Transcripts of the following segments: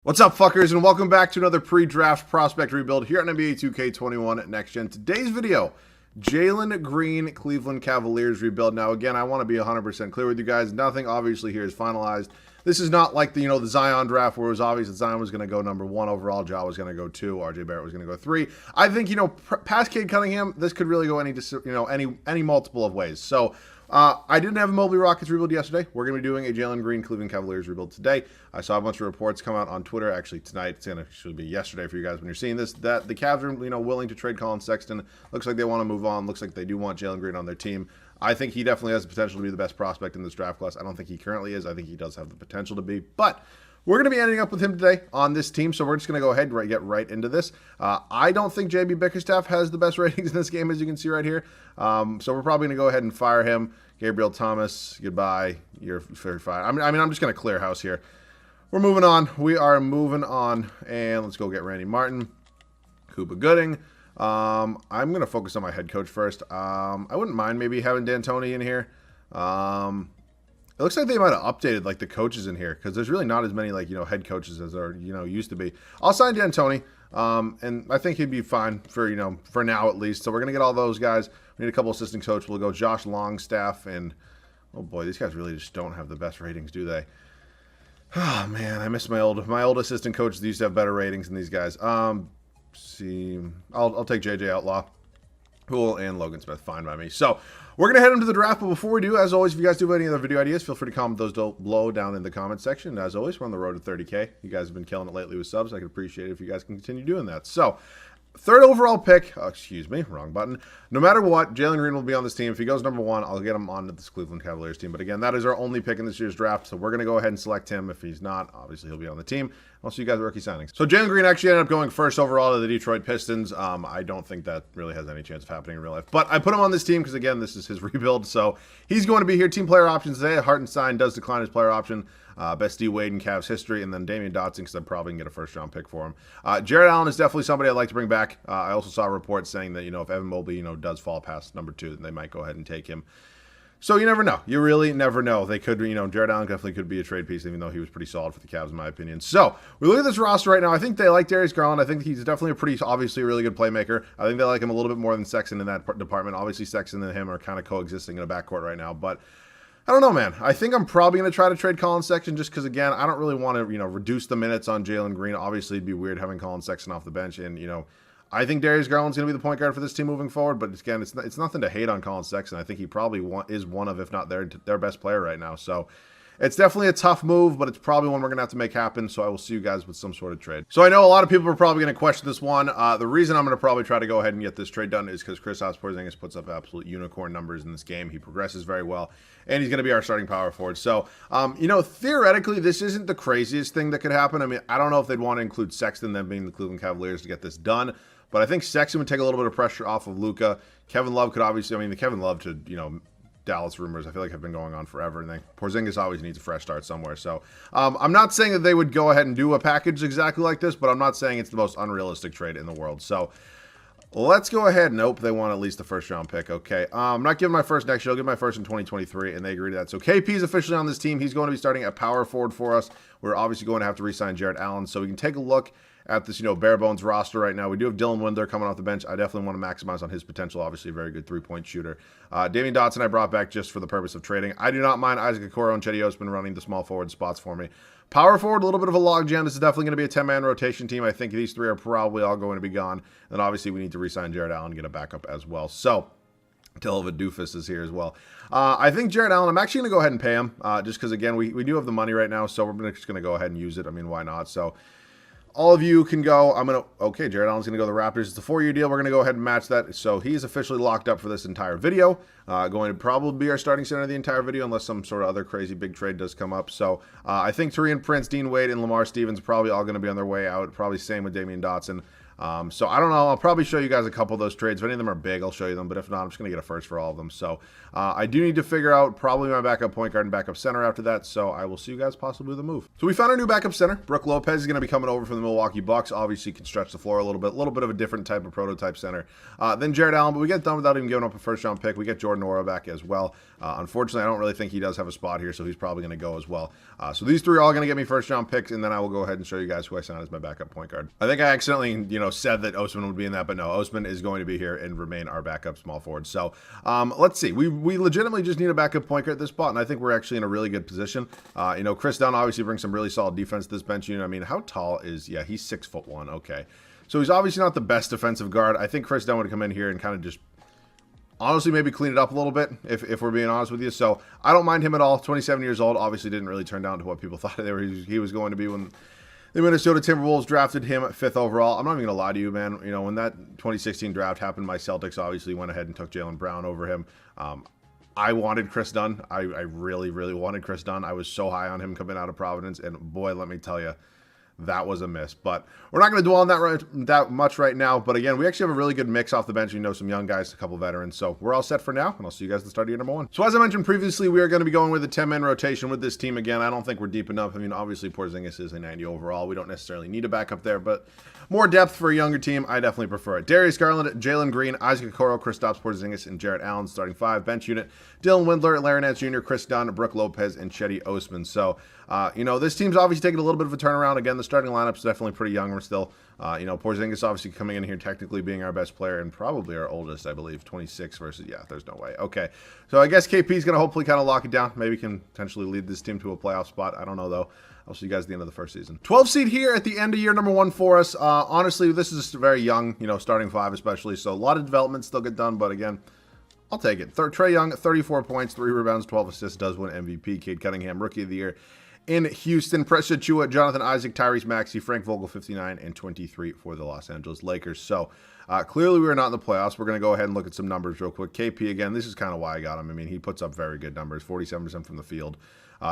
What's up, fuckers, and welcome back to another pre-draft prospect rebuild here on NBA 2K21 Next Gen. Today's video, Jalen Green Cleveland Cavaliers rebuild. Now, again, I want to be 100% clear with you guys. Nothing, obviously, here is finalized. This is not like the Zion draft where it was obvious that Zion was going to go number 1 overall, Ja was going to go 2, RJ Barrett was going to go 3. I think, past Cade Cunningham, this could really go any multiple of ways. So, I didn't have a Mobley Rockets rebuild yesterday. We're going to be doing a Jalen Green Cleveland Cavaliers rebuild today. I saw a bunch of reports come out on Twitter. Actually, tonight, it's going to actually be yesterday for you guys when you're seeing this, that the Cavs are, willing to trade Colin Sexton. Looks like they want to move on. Looks like they do want Jalen Green on their team. I think he definitely has the potential to be the best prospect in this draft class. I don't think he currently is. I think he does have the potential to be. But we're going to be ending up with him today on this team, so we're just going to go ahead and get right into this. I don't think JB Bickerstaff has the best ratings in this game, as you can see right here. So we're probably going to go ahead and fire him. Gabriel Thomas, goodbye. You're very fine. I'm just going to clear house here. We're moving on. We are moving on, and let's go get Randy Martin, Cuba Gooding. I'm going to focus on my head coach first. I wouldn't mind maybe having D'Antoni in here. It looks like they might have updated the coaches in here because there's really not as many head coaches as there used to be. I'll sign D'Antoni, and I think he'd be fine for now at least. So we're gonna get all those guys. We need a couple assistant coaches. We'll go Josh Longstaff, and oh boy, these guys really just don't have the best ratings, do they? Oh man, I miss my old assistant coaches. They used to have better ratings than these guys. See, I'll take JJ Outlaw. Cool, and Logan Smith, fine by me. So, we're going to head into the draft, but before we do, as always, if you guys do have any other video ideas, feel free to comment those below down in the comment section. As always, we're on the road to 30K. You guys have been killing it lately with subs. I could appreciate it if you guys can continue doing that. So, third overall pick, excuse me, wrong button. No matter what, Jalen Green will be on this team. If he goes number 1, I'll get him on this Cleveland Cavaliers team. But again, that is our only pick in this year's draft, so we're going to go ahead and select him. If he's not, obviously he'll be on the team. I'll see you guys at rookie signings. So Jalen Green actually ended up going first overall to the Detroit Pistons. I don't think that really has any chance of happening in real life. But I put him on this team because, again, this is his rebuild. So he's going to be here. Team player options today. Hartenstein does decline his player option. Best D Wade in Cavs history. And then Damian Dotson because I probably can get a first-round pick for him. Jared Allen is definitely somebody I'd like to bring back. I also saw a report saying that, if Evan Mobley, does fall past number 2, then they might go ahead and take him. So you never know. You really never know. They could, Jared Allen definitely could be a trade piece, even though he was pretty solid for the Cavs, in my opinion. So we look at this roster right now. I think they like Darius Garland. I think he's definitely obviously a really good playmaker. I think they like him a little bit more than Sexton in that department. Obviously, Sexton and him are kind of coexisting in a backcourt right now. But I don't know, man. I think I'm probably going to try to trade Colin Sexton just because, again, I don't really want to, reduce the minutes on Jalen Green. Obviously, it'd be weird having Colin Sexton off the bench. And, I think Darius Garland's going to be the point guard for this team moving forward, but again, it's nothing to hate on Colin Sexton. I think he probably is one of, if not their best player right now. So it's definitely a tough move, but it's probably one we're going to have to make happen. So I will see you guys with some sort of trade. So I know a lot of people are probably going to question this one. The reason I'm going to probably try to go ahead and get this trade done is because Kristaps Porzingis puts up absolute unicorn numbers in this game. He progresses very well, and he's going to be our starting power forward. So, theoretically, this isn't the craziest thing that could happen. I mean, I don't know if they'd want to include Sexton, them being the Cleveland Cavaliers, to get this done. But I think Sexton would take a little bit of pressure off of Luka. Kevin Love could obviously, the Kevin Love to, Dallas rumors, I feel like have been going on forever. And then Porzingis always needs a fresh start somewhere. So I'm not saying that they would go ahead and do a package exactly like this, but I'm not saying it's the most unrealistic trade in the world. So let's go ahead. Nope, they want at least a first-round pick. Okay, I'm not giving my first next year. I'll give my first in 2023, and they agree to that. So KP is officially on this team. He's going to be starting at power forward for us. We're obviously going to have to re-sign Jared Allen. So we can take a look at this, bare bones roster right now. We do have Dylan Windler coming off the bench. I definitely want to maximize on his potential. Obviously, a very good three-point shooter. Damian Dotson I brought back just for the purpose of trading. I do not mind Isaac Okoro and Chetty Osman running the small forward spots for me. Power forward, a little bit of a logjam. This is definitely going to be a 10-man rotation team. I think these 3 are probably all going to be gone. And obviously, we need to re-sign Jared Allen and get a backup as well. So, Tilva Doofus is here as well. I think Jared Allen, I'm actually going to go ahead and pay him. Just because, again, we do have the money right now. So, we're just going to go ahead and use it. I mean, why not? So, all of you can go. Okay, Jared Allen's going to go to the Raptors. It's a 4-year deal. We're going to go ahead and match that. So he's officially locked up for this entire video. Going to probably be our starting center the entire video unless some sort of other crazy big trade does come up. So I think Taurean Prince, Dean Wade, and Lamar Stevens are probably all going to be on their way out. Probably same with Damian Dotson. So I don't know. I'll probably show you guys a couple of those trades. If any of them are big, I'll show you them. But if not, I'm just going to get a first for all of them. So I do need to figure out probably my backup point guard and backup center after that. So I will see you guys possibly the move. So we found our new backup center. Brook Lopez is going to be coming over from the Milwaukee Bucks. Obviously, can stretch the floor a little bit of a different type of prototype center than Jared Allen. But we get done without even giving up a first-round pick. We get Jordan Ora back as well. Unfortunately, I don't really think he does have a spot here, so he's probably going to go as well. So these three are all going to get me first-round picks, and then I will go ahead and show you guys who I sent out as my backup point guard. I think I accidentally, said that Osman would be in that, but no, Osman is going to be here and remain our backup small forward. So let's see. We legitimately just need a backup point guard at this spot, and I think we're actually in a really good position. Chris Dunn obviously brings some really solid defense to this bench unit. I mean, how tall is, he's 6'1". Okay. So he's obviously not the best defensive guard. I think Chris Dunn would come in here and kind of just honestly maybe clean it up a little bit, if we're being honest with you. So I don't mind him at all. 27 years old. Obviously didn't really turn down to what people thought he was going to be when the Minnesota Timberwolves drafted him 5th overall. I'm not even going to lie to you, man. When that 2016 draft happened, my Celtics obviously went ahead and took Jalen Brown over him. I wanted Chris Dunn. I really, really wanted Chris Dunn. I was so high on him coming out of Providence, and boy, let me tell you, that was a miss. But we're not going to dwell on that much right now. But again, we actually have a really good mix off the bench. Some young guys, a couple veterans. So we're all set for now, and I'll see you guys at the start of year number 1. So as I mentioned previously, we are going to be going with a 10-man rotation with this team again. I don't think we're deep enough. I mean, obviously Porzingis is a 90 overall. We don't necessarily need a backup there, but more depth for a younger team, I definitely prefer it. Darius Garland, Jalen Green, Isaac Okoro, Kristaps Porzingis, and Jarrett Allen starting 5. Bench unit: Dylan Windler, Larry Nance Jr., Chris Dunn, Brook Lopez, and Cedi Osman. So, this team's obviously taking a little bit of a turnaround. Again, the starting lineup's definitely pretty young. We're still, Porzingis obviously coming in here technically being our best player and probably our oldest, I believe, 26 versus, there's no way. Okay, so I guess KP's going to hopefully kind of lock it down. Maybe can potentially lead this team to a playoff spot. I don't know, though. I'll see you guys at the end of the first season. 12 seed here at the end of year number 1 for us. Honestly, this is just very young, starting 5 especially. So a lot of development still get done, but again, I'll take it. Trae Young, 34 points, 3 rebounds, 12 assists, does win MVP. Cade Cunningham, Rookie of the Year in Houston. Precious Achiuwa, Jonathan Isaac, Tyrese Maxey, Frank Vogel, 59 and 23 for the Los Angeles Lakers. So clearly we are not in the playoffs. We're going to go ahead and look at some numbers real quick. KP, again, this is kind of why I got him. I mean, he puts up very good numbers, 47% from the field.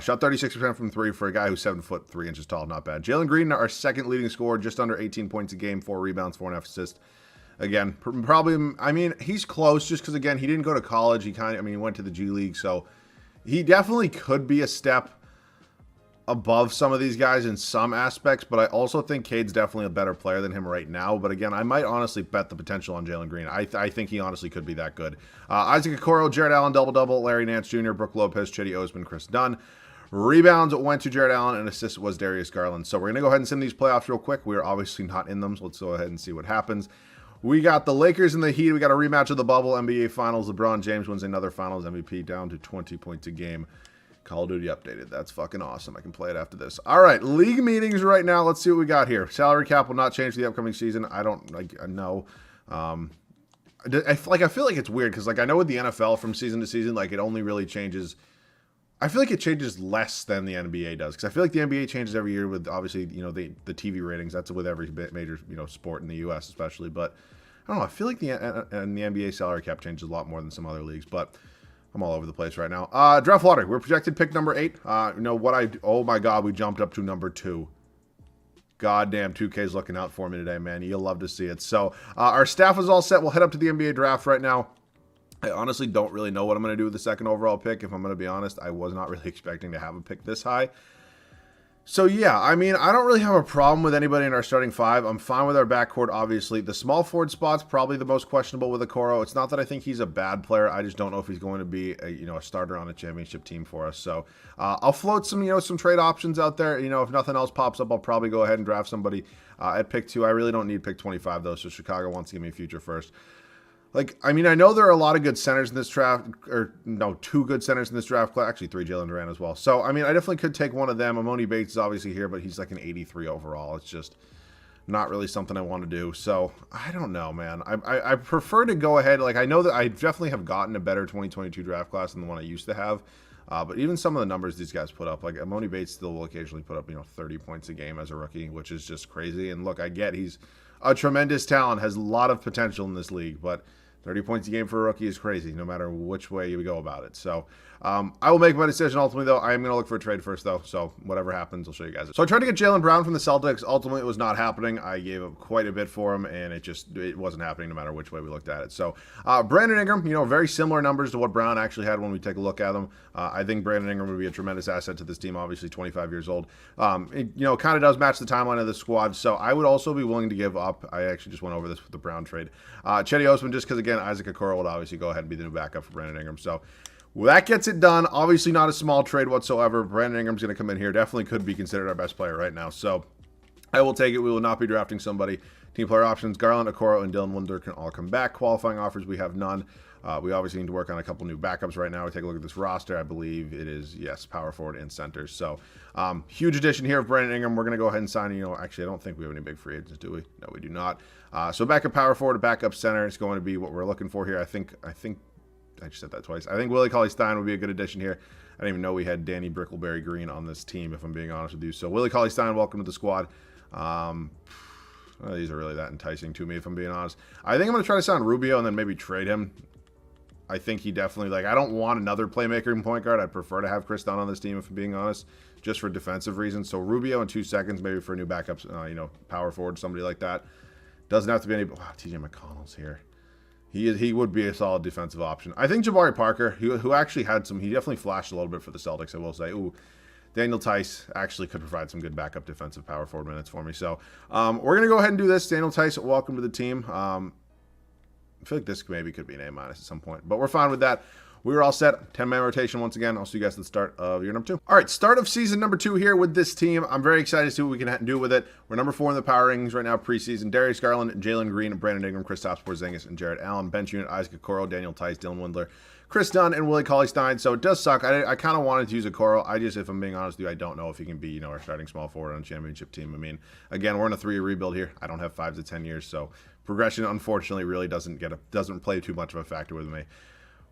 Shot 36% from 3 for a guy who's 7 foot 3 inches tall. Not bad. Jalen Green, our second leading scorer, just under 18 points a game, 4 rebounds, 4.5 assists. Again, probably, I mean, he's close just because, again, he didn't go to college. He went to the G League. So he definitely could be a step above some of these guys in some aspects, but I also think Cade's definitely a better player than him right now. But again, I might honestly bet the potential on Jalen Green. I think he honestly could be that good. Isaac Okoro, Jarrett Allen, double-double, Larry Nance Jr., Brook Lopez, Cedi Osman, Chris Dunn. Rebounds went to Jarrett Allen, and assist was Darius Garland. So we're going to go ahead and sim these playoffs real quick. We're obviously not in them, so let's go ahead and see what happens. We got the Lakers and the Heat. We got a rematch of the bubble NBA Finals. LeBron James wins another Finals MVP, down to 20 points a game. Call of Duty updated. That's fucking awesome. I can play it after this. All right, league meetings right now. Let's see what we got here. Salary cap will not change for the upcoming season. I don't know. I feel like it's weird because I know with the NFL from season to season, it only really changes. I feel like it changes less than the NBA does because I feel like the NBA changes every year with obviously the TV ratings. That's with every major sport in the U.S. especially. But I don't know. I feel like the NBA salary cap changes a lot more than some other leagues. But I'm all over the place right now. Draft lottery. We're projected pick number 8. Oh my God, we jumped up to number 2. Goddamn, 2K's looking out for me today, man. You'll love to see it. So our staff is all set. We'll head up to the NBA draft right now. I honestly don't really know what I'm going to do with the second overall pick. If I'm going to be honest, I was not really expecting to have a pick this high. So, yeah, I mean, I don't really have a problem with anybody in our starting 5. I'm fine with our backcourt, obviously. The small forward spot's probably the most questionable with Okoro. It's not that I think he's a bad player. I just don't know if he's going to be a starter on a championship team for us. So, I'll float some trade options out there. If nothing else pops up, I'll probably go ahead and draft somebody at pick 2. I really don't need pick 25, though, so Chicago wants to give me a future first. I know there are a lot of good centers in this draft, or no, 2 good centers in this draft class. Actually, 3, Jalen Duran as well. So, I definitely could take one of them. Amoni Bates is obviously here, but he's an 83 overall. It's just not really something I want to do. So, I don't know, man. I prefer to go ahead. I know that I definitely have gotten a better 2022 draft class than the one I used to have. But even some of the numbers these guys put up, Amoni Bates still will occasionally put up, 30 points a game as a rookie, which is just crazy. And look, I get he's a tremendous talent, has a lot of potential in this league, but 30 points a game for a rookie is crazy, no matter which way you go about it. So I will make my decision ultimately, though. I am going to look for a trade first, though. So whatever happens, I'll show you guys. So I tried to get Jalen Brown from the Celtics. Ultimately, it was not happening. I gave up quite a bit for him, and it wasn't happening no matter which way we looked at it. So Brandon Ingram, very similar numbers to what Brown actually had when we take a look at them. I think Brandon Ingram would be a tremendous asset to this team, obviously 25 years old. It kind of does match the timeline of the squad, so I would also be willing to give up. I actually just went over this with the Brown trade. Chetty Osman, just because, again, Isaac Okoro would obviously go ahead and be the new backup for Brandon Ingram. So well, that gets it done. Obviously not a small trade whatsoever. Brandon Ingram's going to come in here. Definitely could be considered our best player right now. So I will take it. We will not be drafting somebody. Team player options, Garland, Okoro, and Dylan Windler can all come back. Qualifying offers, we have none. We obviously need to work on a couple new backups right now. We take a look at this roster. I believe it is, yes, power forward and center. So huge addition here of Brandon Ingram. We're going to go ahead and sign, actually, I don't think we have any big free agents, do we? No, we do not. So backup power forward, backup center is going to be what we're looking for here. I think I just said that twice. I think Willie Cauley-Stein would be a good addition here. I didn't even know we had Danny Brickleberry Green on this team, if I'm being honest with you. So Willie Cauley-Stein, welcome to the squad. These are really that enticing to me, if I'm being honest. I think I'm going to try to sign Rubio and then maybe trade him. I think he definitely, I don't want another playmaker in point guard. I'd prefer to have Chris Dunn on this team, if I'm being honest, just for defensive reasons. So Rubio in 2 seconds, maybe for a new backups, power forward, somebody like that. Doesn't have to be any. Wow, TJ McConnell's here. He would be a solid defensive option. I think Jabari Parker, who actually had he definitely flashed a little bit for the Celtics, I will say. Ooh, Daniel Tice actually could provide some good backup defensive power forward minutes for me. So we're going to go ahead and do this. Daniel Tice, welcome to the team. I feel like this maybe could be an A- at some point, but we're fine with that. We were all set. 10-man rotation once again. I'll see you guys at the start of year number 2. All right, start of season number 2 here with this team. I'm very excited to see what we can do with it. We're number 4 in the power rankings right now, preseason. Darius Garland, Jalen Green, Brandon Ingram, Kristaps Porzingis, and Jarrett Allen. Bench unit, Isaac Okoro, Daniel Tice, Dylan Windler, Chris Dunn, and Willie Cauley-Stein. So it does suck. I kind of wanted to use Okoro. If I'm being honest with you, I don't know if he can be, our starting small forward on a championship team. I mean, again, we're in a 3-year rebuild here. I don't have 5 to 10 years, so progression, unfortunately, really doesn't play too much of a factor with me.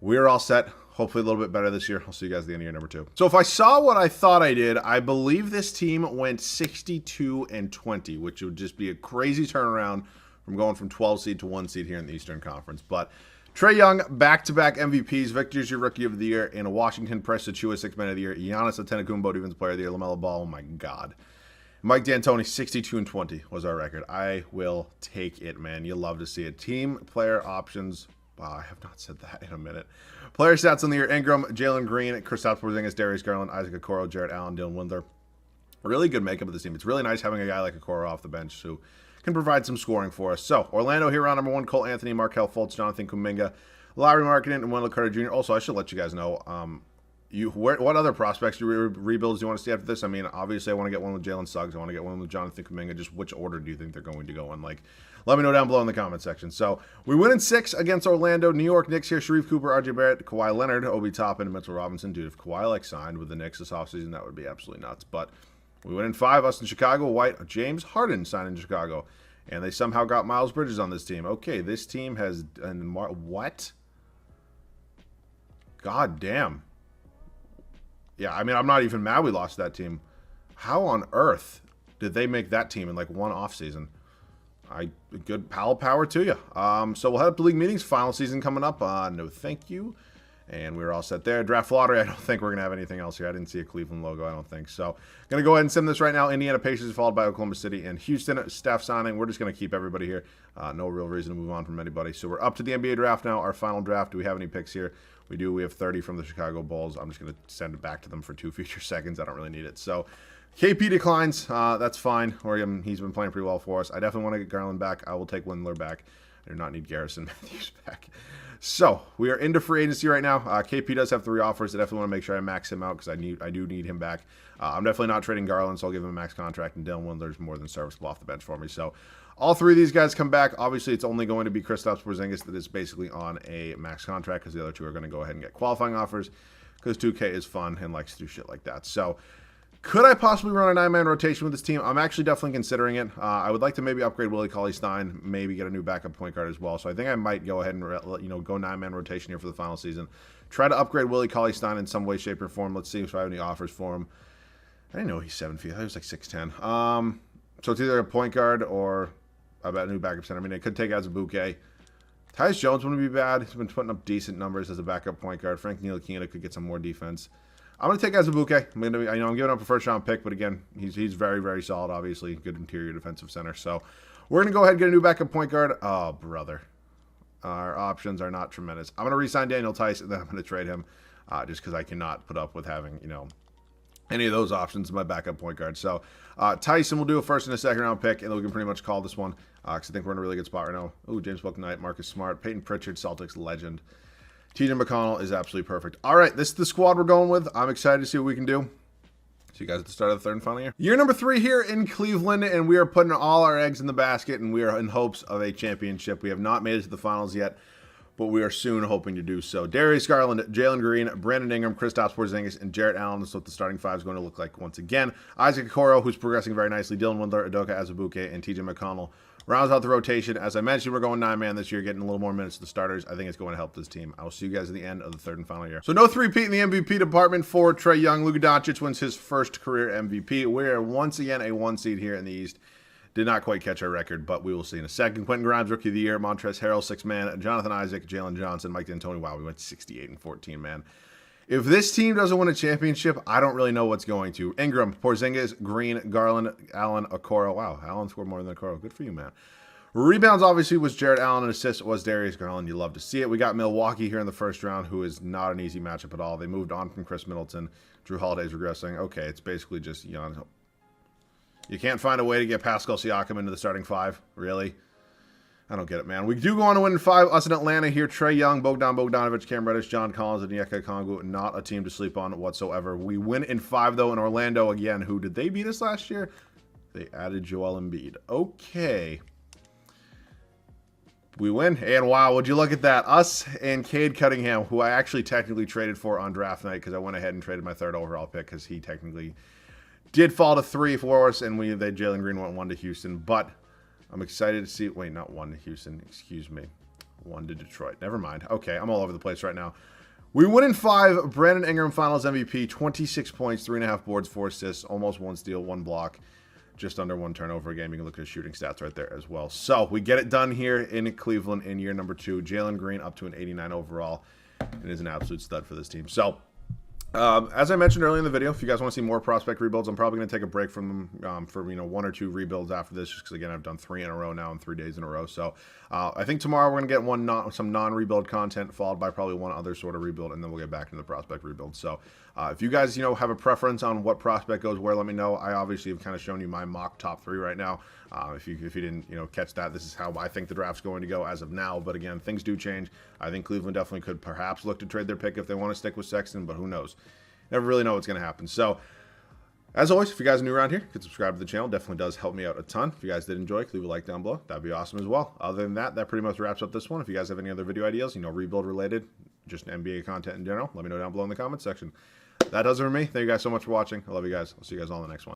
We're all set. Hopefully a little bit better this year. I'll see you guys at the end of year number 2. So if I saw what I thought I did, I believe this team went 62-20, which would just be a crazy turnaround from going from 12 seed to 1 seed here in the Eastern Conference. But Trae Young, back-to-back MVPs. Victor's your Rookie of the Year. And Washington Press Achiuwa 6th Man of the Year. Giannis Antetokounmpo Defensive Player of the Year. LaMelo Ball, oh my God. Mike D'Antoni, 62-20 was our record. I will take it, man. You love to see it. Team player options. Wow, I have not said that in a minute. Player stats on the year: Ingram, Jalen Green, Kristaps Porzingis, Darius Garland, Isaac Okoro, Jarrett Allen, Dylan Windler. Really good makeup of the team. It's really nice having a guy like Okoro off the bench who can provide some scoring for us. So, Orlando here on number 1, Cole Anthony, Markelle Fultz, Jonathan Kuminga, Lauri Markkanen, and Wendell Carter Jr. Also, I should let you guys know, what other prospects rebuilds do you want to see after this? I mean, obviously, I want to get one with Jalen Suggs. I want to get one with Jonathan Kuminga. Just which order do you think they're going to go in? Let me know down below in the comment section. So we win in 6 against Orlando. New York Knicks here. Sharif Cooper, RJ Barrett, Kawhi Leonard, Obi Toppin, and Mitchell Robinson. Dude, if Kawhi signed with the Knicks this offseason, that would be absolutely nuts. But we win in 5. Us in Chicago. White, James Harden signed in Chicago. And they somehow got Miles Bridges on this team. Okay, this team has... what? God damn. Yeah, I mean, I'm not even mad we lost that team. How on earth did they make that team in one offseason? Good power to you. So we'll head up to league meetings. Final season coming up. No thank you. And we're all set there. Draft lottery, I don't think we're going to have anything else here. I didn't see a Cleveland logo, I don't think. So going to go ahead and sim this right now. Indiana Pacers followed by Oklahoma City and Houston. Staff signing. We're just going to keep everybody here. No real reason to move on from anybody. So we're up to the NBA draft now. Our final draft. Do we have any picks here? We do. We have 30 from the Chicago Bulls. I'm just going to send it back to them for 2 future seconds. I don't really need it. So KP declines. That's fine. He's been playing pretty well for us. I definitely want to get Garland back. I will take Windler back. I do not need Garrison Matthews back. So we are into free agency right now. KP does have 3 offers. I definitely want to make sure I max him out because I do need him back. I'm definitely not trading Garland, so I'll give him a max contract. And Dylan Windler's more than serviceable off the bench for me. So all 3 of these guys come back. Obviously, it's only going to be Kristaps Porzingis that is basically on a max contract because the other 2 are going to go ahead and get qualifying offers because 2K is fun and likes to do shit like that. So could I possibly run a 9-man rotation with this team? I'm actually definitely considering it. I would like to maybe upgrade Willie Cauley-Stein, maybe get a new backup point guard as well. So I think I might go ahead and go 9-man rotation here for the final season. Try to upgrade Willie Cauley-Stein in some way, shape, or form. Let's see if I have any offers for him. I didn't know he's 7 feet. I thought he was 6'10". So it's either a point guard or a new backup center. I mean, I could take Azubuike. Tyus Jones wouldn't be bad. He's been putting up decent numbers as a backup point guard. Frank Ntilikina could get some more defense. I'm going to take Azubuike. I'm giving up a first-round pick, but again, he's very, very solid, obviously. Good interior defensive center. So we're going to go ahead and get a new backup point guard. Oh, brother. Our options are not tremendous. I'm going to re-sign Daniel Tice, and then I'm going to trade him just because I cannot put up with having, any of those options in my backup point guard. So Tyson will do a first and a second-round pick, and then we can pretty much call this one because I think we're in a really good spot right now. Ooh, James Bouknight, Marcus Smart, Peyton Pritchard, Celtics legend. TJ McConnell is absolutely perfect. All right, this is the squad we're going with. I'm excited to see what we can do. See you guys at the start of the third and final year. Year number 3 here in Cleveland, and we are putting all our eggs in the basket, and we are in hopes of a championship. We have not made it to the finals yet, but we are soon hoping to do so. Darius Garland, Jalen Green, Brandon Ingram, Kristaps Porzingis, and Jarrett Allen is what the starting five is going to look like once again. Isaac Okoro, who's progressing very nicely, Dylan Windler, Udoka Azubuike, and TJ McConnell rounds out the rotation. As I mentioned, we're going 9-man this year, getting a little more minutes to the starters. I think it's going to help this team. I will see you guys at the end of the third and final year. So no three-peat in the MVP department for Trae Young. Luka Doncic wins his first career MVP. We are once again a 1 seed here in the East. Did not quite catch our record, but we will see in a second. Quentin Grimes, Rookie of the Year. Montrezl Harrell, 6-man. Jonathan Isaac, Jalen Johnson, Mike D'Antoni. Wow, we went 68-14, man. If this team doesn't win a championship, I don't really know what's going to. Ingram, Porzingis, Green, Garland, Allen, Okoro. Wow, Allen scored more than Okoro. Good for you, man. Rebounds, obviously, was Jarrett Allen, and assists was Darius Garland. You love to see it. We got Milwaukee here in the first round, who is not an easy matchup at all. They moved on from Chris Middleton. Drew Holiday's regressing. Okay, it's basically just, you can't find a way to get Pascal Siakam into the starting 5? Really? I don't get it, man. We do go on to win in 5. Us in Atlanta here. Trae Young, Bogdan Bogdanovic, Cam Reddish, John Collins, and Onyeka Okongwu. Not a team to sleep on whatsoever. We win in 5, though, in Orlando again. Who did they beat us last year? They added Joel Embiid. Okay. We win, and wow, would you look at that. Us and Cade Cunningham, who I actually technically traded for on draft night because I went ahead and traded my 3rd overall pick because he technically did fall to 3 for us, and Jalen Green went 1 to Houston. But I'm excited to see, wait, not 1 to Houston, excuse me. 1 to Detroit. Never mind. Okay, I'm all over the place right now. We win in 5. Brandon Ingram, Finals MVP, 26 points, 3.5 boards, 4 assists, almost 1 steal, 1 block. Just under 1 turnover a game. You can look at his shooting stats right there as well. So we get it done here in Cleveland in year number 2. Jalen Green up to an 89 overall and is an absolute stud for this team. So as I mentioned earlier in the video, if you guys want to see more prospect rebuilds, I'm probably going to take a break from them for 1 or 2 rebuilds after this, just because again I've done 3 in a row now in 3 days in a row. So I think tomorrow we're going to get some non-rebuild content, followed by probably 1 other sort of rebuild, and then we'll get back into the prospect rebuild. So if you guys have a preference on what prospect goes where, let me know. I obviously have kind of shown you my mock top 3 right now. If you didn't catch that, this is how I think the draft's going to go as of now. But again, things do change. I think Cleveland definitely could perhaps look to trade their pick if they want to stick with Sexton, but who knows? Never really know what's going to happen. So, as always, if you guys are new around here, you can subscribe to the channel. Definitely does help me out a ton. If you guys did enjoy, leave a like down below. That'd be awesome as well. Other than that, that pretty much wraps up this one. If you guys have any other video ideas, rebuild related, just NBA content in general, let me know down below in the comments section. That does it for me. Thank you guys so much for watching. I love you guys. I'll see you guys all in the next one.